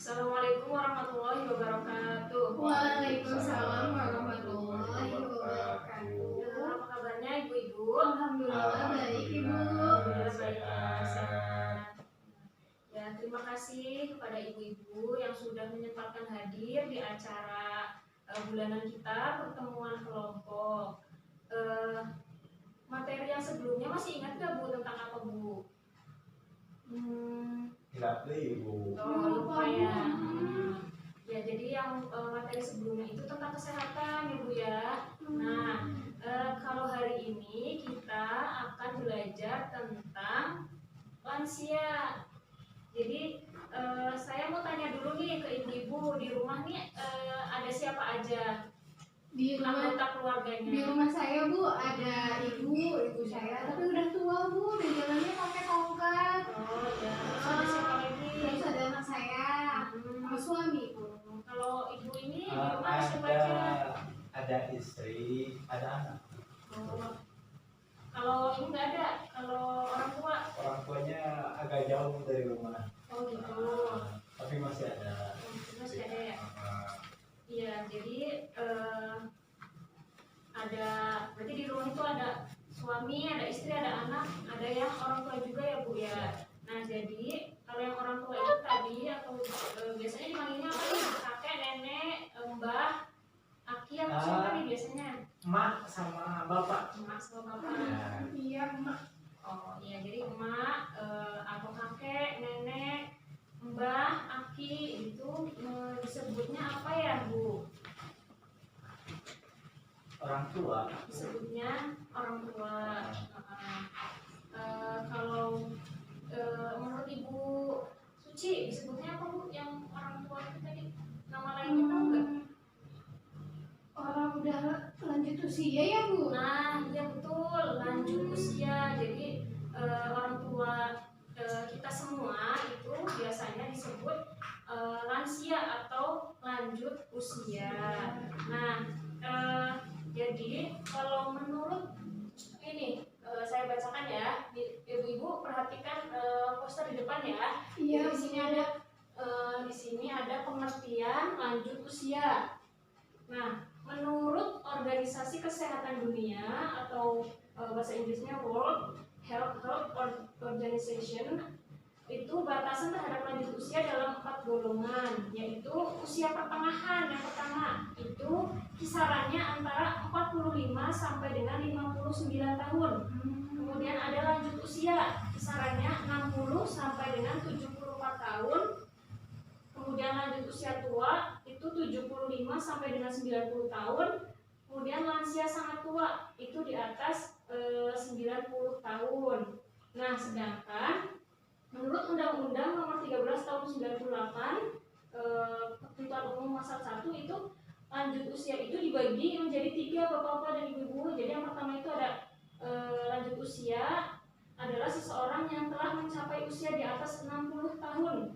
Assalamualaikum warahmatullahi wabarakatuh. Waalaikumsalam warahmatullahi wabarakatuh. Apa kabarnya ibu-ibu? Alhamdulillah baik Ibu. Alhamdulillah baik ya, sehat. Ya, terima kasih kepada ibu-ibu yang sudah menyempatkan hadir di acara bulanan kita pertemuan kelompok. Materi yang sebelumnya masih ingat gak Bu tentang apa Bu? Tidak Ibu. Lupa ya. Ya, jadi yang materi sebelumnya itu tentang kesehatan ya Bu ya. Nah, kalau hari ini kita akan belajar tentang lansia. Jadi saya mau tanya dulu nih ke ibu-ibu di rumah nih, ada siapa aja Di anggota keluarganya? di rumah saya Bu ada ibu saya tapi udah tua Bu, udah jalannya pakai tongkat. Oh ya, terus ada siapa lagi? Terus ada anak saya sama suami Bu. Kalau ibu ini di rumah ada siapa aja? Ada istri, ada anak. Oh. Kalau ini nggak ada, kalau orang tua? Orang tuanya agak jauh dari rumah. Oh gitu. Tapi masih ada. Masih ada ya? Iya, jadi ada, berarti di rumah itu ada suami, ada istri, ada anak, ada yang orang tua juga ya Bu ya. Nah jadi kalau yang orang tua itu tadi atau biasanya dipanggilnya apa nih? Kakek, nenek, mbah, aki atau siapa nih biasanya? Emak sama bapak. Emak sama bapak. Iya Mak. Oh iya, jadi emak atau kakek, nenek, mbah, aki itu disebutnya apa ya Bu? Orang tua. Disebutnya orang tua. Kalau menurut Ibu Suci disebutnya apa Bu? Yang orang tua itu tadi nama lainnya tahu nggak? Orang udah lanjut usia ya Bu. Nah iya betul, lanjut usia. Jadi orang tua kita semua itu biasanya disebut lansia atau lanjut usia. Nah jadi kalau menurut ini saya bacakan ya, ibu-ibu perhatikan poster di depan ya. Iya. Di sini ada pengertian lanjut usia. Nah, menurut Organisasi Kesehatan Dunia atau bahasa Inggrisnya World Health Organization, itu batasan terhadap lanjut usia dalam 4 golongan, yaitu usia pertengahan yang pertama itu kisarannya antara 45 sampai dengan 59 tahun. Kemudian ada lanjut usia kisarannya 60 sampai dengan 74 tahun. Kemudian lanjut usia tua itu 75 sampai dengan 90 tahun. Kemudian lansia sangat tua itu di atas 90 tahun. Nah, sedangkan menurut Undang-Undang Nomor 13 Tahun 98 Ketentuan Umum Pasal 1 itu lanjut usia itu dibagi menjadi 3 Bapak-bapak dan Ibu-ibu. Jadi yang pertama itu ada lanjut usia adalah seseorang yang telah mencapai usia di atas 60 tahun.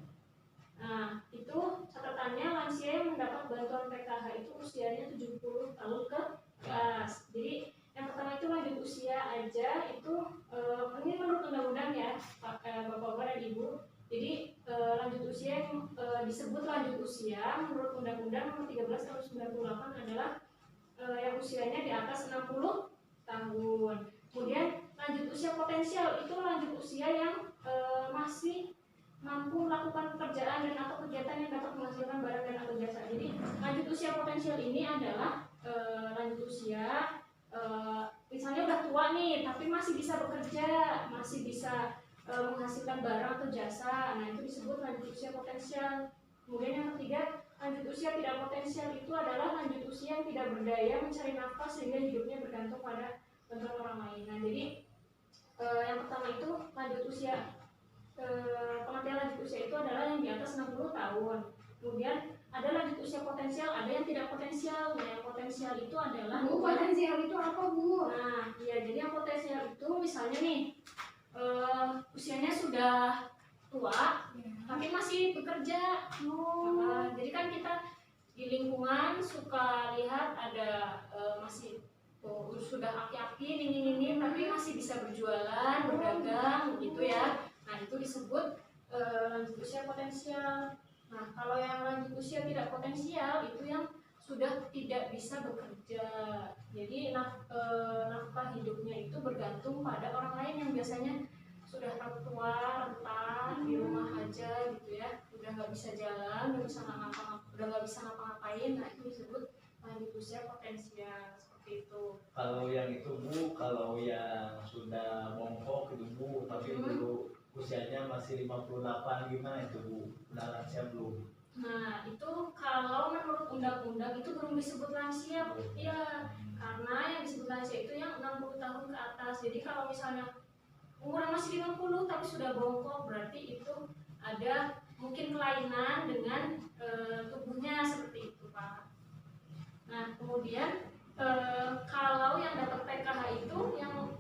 Nah, itu catatannya lansia yang mendapat bantuan PKH itu usianya 70 tahun ke atas. Jadi yang pertama itu lanjut usia aja itu ini menurut undang-undang ya Bapak-bapak dan Ibu. Jadi lanjut usia yang disebut lanjut usia menurut Undang-Undang Nomor 13 Tahun 98 adalah yang usianya di atas 60 tahun. Kemudian lanjut usia potensial itu lanjut usia yang masih mampu melakukan pekerjaan dan atau kegiatan yang dapat menghasilkan barang dan atau jasa. Jadi lanjut usia potensial ini adalah lanjut usia misalnya udah tua nih tapi masih bisa bekerja, masih bisa menghasilkan barang atau jasa. Nah itu disebut lanjut usia potensial. Kemudian yang ketiga, lanjut usia tidak potensial itu adalah lanjut usia yang tidak berdaya mencari nafkah sehingga hidupnya bergantung pada bantuan orang lain. Nah jadi yang pertama itu lanjut usia, pengertian lanjut usia itu adalah yang di atas 60 tahun. Kemudian ada lanjut usia potensial, ada yang tidak potensial. Nah yang potensial itu adalah Bu, potensial itu apa Bu? Nah ya, jadi yang potensial itu misalnya nih usianya sudah tua tapi masih bekerja. Jadi kan kita di lingkungan suka lihat ada masih sudah aki-aki ini tapi masih bisa berjualan, berdagang gitu ya. Nah itu disebut lanjut usia potensial. Nah, kalau yang lanjut usia tidak potensial itu yang sudah tidak bisa bekerja. Jadi nafkah hidupnya itu bergantung pada orang lain yang biasanya sudah tua, renta, di rumah aja gitu ya, udah nggak bisa jalan, udah nggak bisa ngapa-ngapain. Nah, itu disebut lanjut usia potensial seperti itu. Kalau yang itu Bu, kalau yang sudah bongkok itu Bu, tapi dulu usianya masih 58 gimana itu Bu? Udah lansia belum? Nah, itu kalau menurut undang-undang itu belum disebut lansia, iya, karena yang disebut lansia itu yang 60 tahun ke atas. Jadi kalau misalnya umurnya masih 50 tapi sudah bongkok, berarti itu ada mungkin kelainan dengan tubuhnya seperti itu, Pak. Nah, kemudian kalau yang dapat PKH itu yang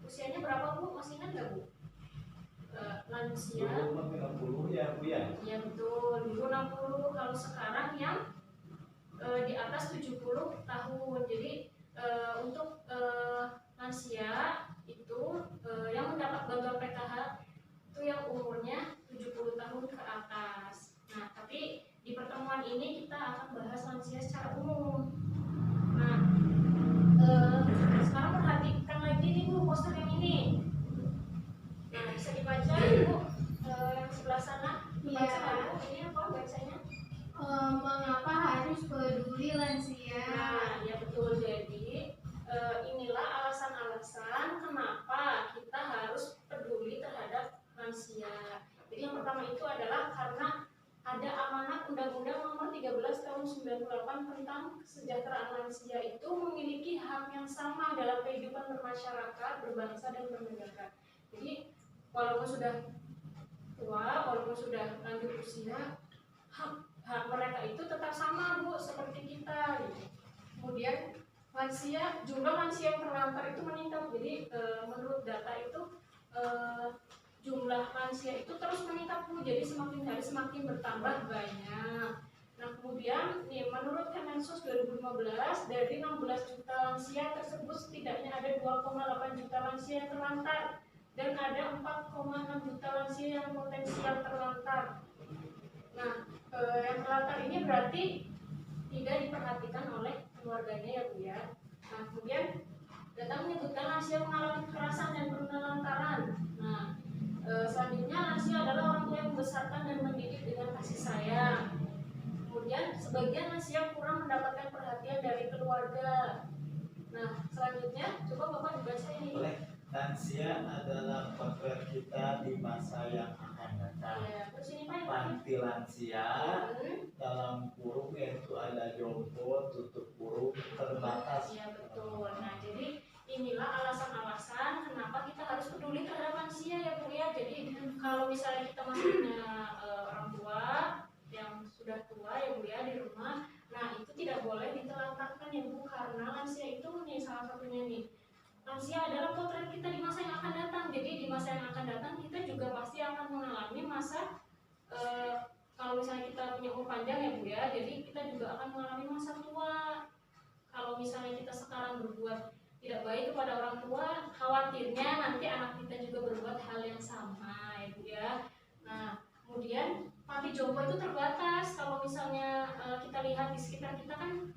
usianya berapa Bu? Masih ingat nggak Bu? Lansia. Dulu 60 ya Bu ya? Iya betul, dulu 60, kalau sekarang yang di atas 70 tahun. Jadi untuk lansia itu yang mendapat bantuan PKH itu yang umurnya 70 tahun ke atas. Nah, tapi di pertemuan ini kita akan bahas lansia secara umum. Nah, sekarang perhatikan lagi nih Bu poster yang ini. Nah, bisa dibaca Bu yang sebelah sana. Iya. Ini apa bacanya? Mengapa harus peduli lansia? Nah, ya betul. Jadi inilah alasan-alasan kenapa kita harus peduli terhadap lansia. Jadi yang pertama itu adalah karena ada amanat Undang-Undang Nomor 13 Tahun 98 tentang kesejahteraan lansia itu memiliki hak yang sama dalam kehidupan bermasyarakat, berbangsa dan bernegara. Jadi walaupun sudah tua, walaupun sudah lanjut usia, hak mereka itu tetap sama Bu seperti kita gitu. Kemudian jumlah lansia yang terlantar itu meningkat. Jadi menurut data itu jumlah lansia itu terus meningkat Bu. Jadi semakin hari semakin bertambah banyak. Nah, kemudian nih menurut Kemensos 2015 dari 16 juta lansia tersebut setidaknya ada 2,8 juta lansia yang terlantar dan ada 4,6 juta lansia yang potensial terlantar. Nah, yang terlantar ini berarti tidak diperhatikan oleh keluarganya ya Bu ya. Nah, kemudian data menyebutkan lansia mengalami kekerasan dan penelantaran. Nah, selanjutnya lansia adalah orang tua yang membesarkan dan mendidik dengan kasih sayang. Kemudian sebagian lansia kurang mendapatkan perhatian dari keluarga. Nah, selanjutnya coba Bapak dibaca ini. Boleh. Lansia adalah potret kita di masa yang akan datang. Ya, terus ini Pak. Panti lansia dalam kurung yaitu ada jompo, tutup kurung, terbatas. Ya betul. Nah, jadi inilah alasan-alasan kenapa kita harus peduli terhadap lansia ya Bu ya. Jadi kalau misalnya kita masih punya orang tua yang sudah tua ya Bu ya di rumah, nah itu tidak boleh ditelantarkan ya Bu, karena lansia itu nih salah satunya nih. Lansia adalah potret kita di masa yang akan datang. Jadi di masa yang akan datang kita juga pasti akan mengalami masa kalau misalnya kita punya umur panjang ya Bu ya, jadi kita juga akan mengalami masa tua. Kalau misalnya kita sekarang berbuat tidak baik kepada orang tua, khawatirnya nanti anak kita juga berbuat hal yang sama ya Bu ya. Nah, kemudian panti jompo itu terbatas. Kalau misalnya kita lihat di sekitar kita kan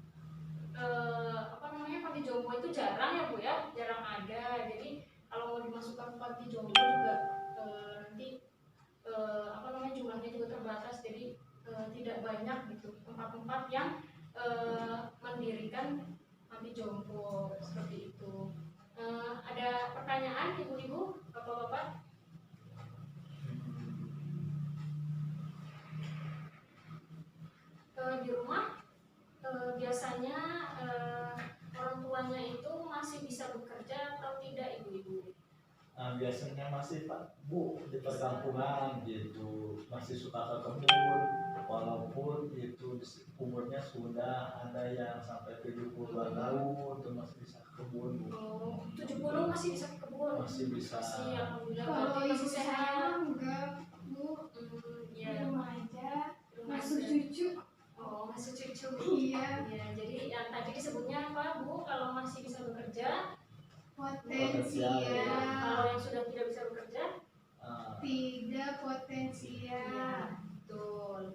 panti jompo itu jarang ya Bu ya, jarang ada. Jadi kalau mau dimasukkan panti jompo juga nanti jumlahnya juga terbatas. Jadi tidak banyak gitu tempat-tempat yang mendirikan panti jompo seperti itu. Ada pertanyaan ibu-ibu, bapak-bapak? Di rumah biasanya orang tuanya itu masih bisa bekerja atau tidak ibu-ibu? Nah, biasanya masih Pak Bu di perkampungan gitu, masih suka ke kebun, walaupun itu umurnya sudah ada yang sampai 70-an tahun itu masih bisa ke kebun Bu. Oh, 70 masih bisa ke kebun? Masih bisa. Masih, alhamdulillah. Kalau Berarti ibu masih saya sehat. enggak Bu, di Ya. rumah aja, Rumah masuk aja. cucu. Oh, masih cucu. Iya, Ya, jadi yang tadi disebutnya apa Bu? Kalau masih bisa bekerja, potensial, kalau yang sudah tidak bisa bekerja, Ah, tidak potensial. ya, betul.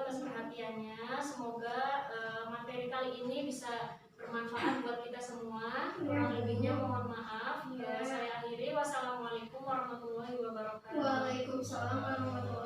atas perhatiannya. Semoga materi kali ini bisa bermanfaat buat kita semua. Kurang lebihnya mohon maaf. Saya akhiri. Wassalamualaikum warahmatullahi wabarakatuh. Waalaikumsalam warahmatullahi